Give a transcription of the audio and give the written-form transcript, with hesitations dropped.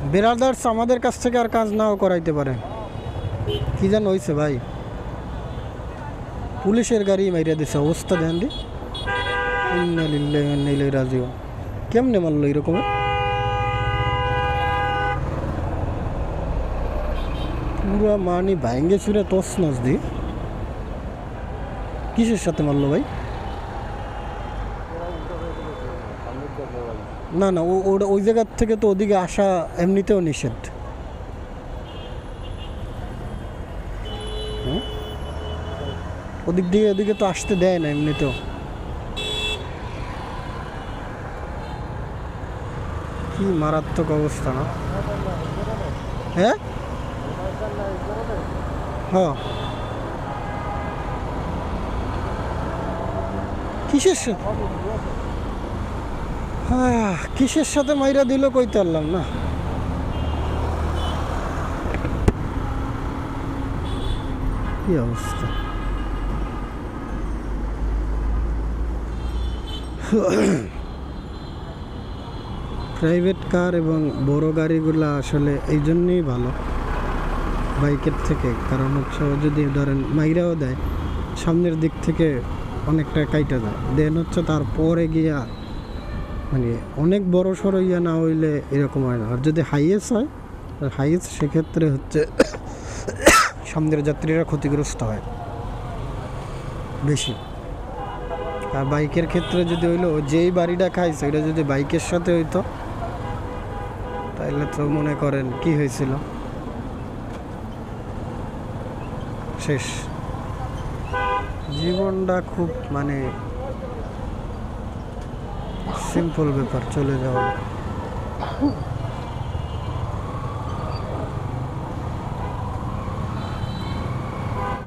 Brothers আমাদের কাছ থেকে আর কাজ নাও করাইতে পারে। কি যেন হয়েছে ভাই, পুলিশের গাড়ি মাইরা দিছে, অবস্থা দেন দি। ইন্না লিল্লাহি ওয়া ইন্না ইলাইহি রাজিউন। কেমনে মারলো এরকমের? পুরা মানি ভাঙ্গে চুরে তছনছ দি। কিসের সাথে মারলো ভাই? না না, ওটা ওই জায়গার থেকে তো ওদিকে আসা এমনিতেও নিষেধ। ওদিক দিয়ে ওদিকে তো আসতে দেয় না এমনিতেও। কি মারাত্মক অবস্থা না? হ্যাঁ হ্যাঁ, কিসের হ্যাঁ কিসের সাথে মাইরা দিল কইতে পারলাম না। কি অবস্থা! প্রাইভেট কার এবং বড় গাড়িগুলো আসলে এই জন্যই ভালো বাইকের থেকে, কারণ হচ্ছে যদি ধরেন মাইরাও দেয় সামনের দিক থেকে অনেকটা কাইটা যায়, দেন হচ্ছে তারপরে গিয়া মানে অনেক বড় সড়ো ইয়া না হইলে এরকম হয় না। আর যদি হাইয়েস্ট হয়, হাইয়েস্ট সেক্ষেত্রে হচ্ছে সামনের যাত্রীরা ক্ষতিগ্রস্ত হয় বেশি। আর বাইকের ক্ষেত্রে যদি হইলো যেই বাড়িটা খাইছে ওইটা যদি বাইকের সাথে হইতো তাইলে তো মনে করেন কি হয়েছিল, শেষ। জীবনটা খুব মানে সিম্পল ব্যাপার, চলে যাওয়া।